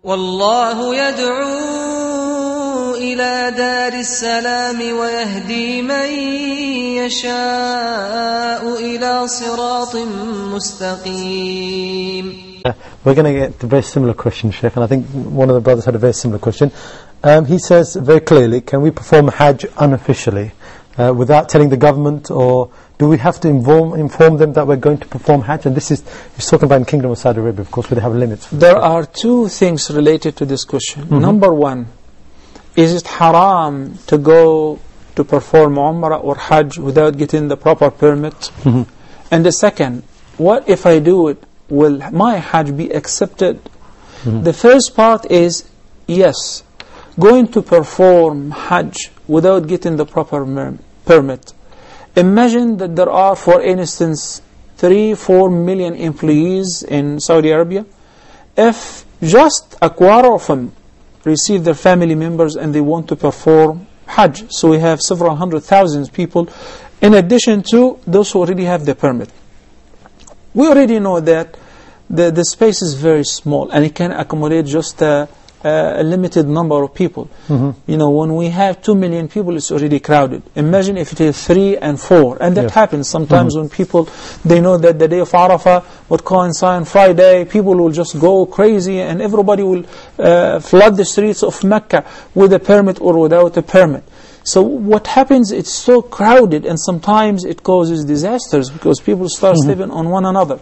والله يدعو إلى دار السلام ويهدي من يشاء إلى صراط مستقيم. We're going to get a very similar question, Sheikh, and I think one of the brothers had a very similar question. He says very clearly, can we perform Hajj unofficially without telling the government, or do we have to inform them that we're going to perform Hajj? And this is, he's talking about in the Kingdom of Saudi Arabia, of course, where they have limits. There are two things related to this question. Number one, is it haram to go to perform Umrah or Hajj without getting the proper permit? And the second, what if I do it, will my Hajj be accepted? The first part is, yes, going to perform Hajj without getting the proper permit. Imagine that there are, for instance, 3-4 million employees in Saudi Arabia. If just a quarter of them receive their family members and they want to perform Hajj, so we have several 100,000 people, in addition to those who already have the permit. We already know that the space is very small and it can accommodate just a limited number of people. You know, when we have 2 million people, it's already crowded. Imagine if it is 3 and 4, and that happens sometimes when people, they know that the day of Arafah would coincide on Friday, people will just go crazy and everybody will flood the streets of Mecca with a permit or without a permit. So what happens, it's so crowded, and sometimes it causes disasters because people start sleeping on one another.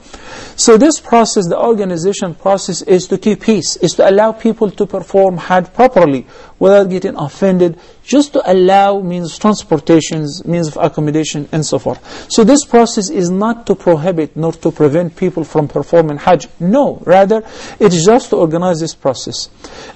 So this process, the organization process, is to keep peace, is to allow people to perform Hajj properly without getting offended, just to allow means of transportations, means of accommodation, and so forth. So this process is not to prohibit nor to prevent people from performing Hajj. No, rather, it's just to organize this process.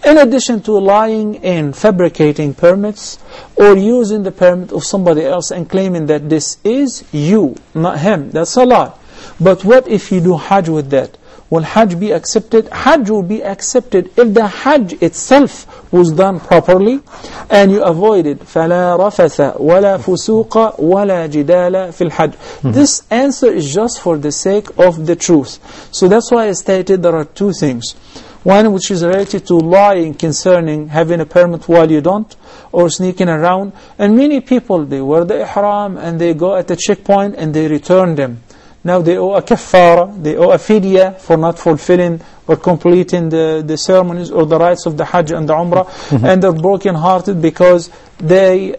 In addition to lying and fabricating permits, or using the permit of somebody else and claiming that this is you, not him, that's a lie. But what if you do Hajj with that? Will Hajj be accepted? Hajj will be accepted if the Hajj itself was done properly and you avoided فَلَا رَفَثَ وَلَا فُسُوقَ وَلَا جِدَالَ فِي الْحَجِّ. This answer is just for the sake of the truth. So that's why I stated there are two things. One which is related to lying concerning having a permit while you don't, or sneaking around. And many people, they wear the ihram and they go at the checkpoint and they return them. Now they owe a kaffara, they owe a fidya for not fulfilling or completing the ceremonies or the rites of the Hajj and the Umrah, and they're broken hearted because they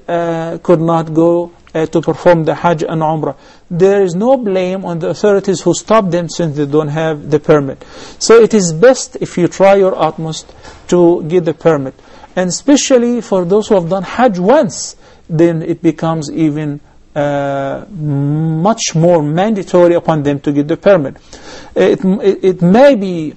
could not go to perform the Hajj and Umrah. There is no blame on the authorities who stop them since they don't have the permit. So it is best if you try your utmost to get the permit. And especially for those who have done Hajj once, then it becomes even much more mandatory upon them to get the permit. It may be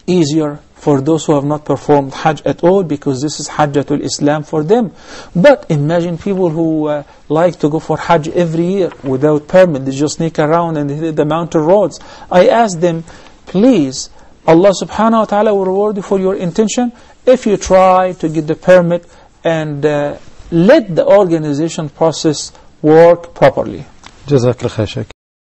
easier for those who have not performed Hajj at all, because this is Hajjatul Islam for them. But imagine people who like to go for Hajj every year without permit. They just sneak around and hit the mountain roads. I ask them, please, Allah subhanahu wa ta'ala will reward you for your intention if you try to get the permit and let the organization process work properly. Jazakallah khair, Shaykh.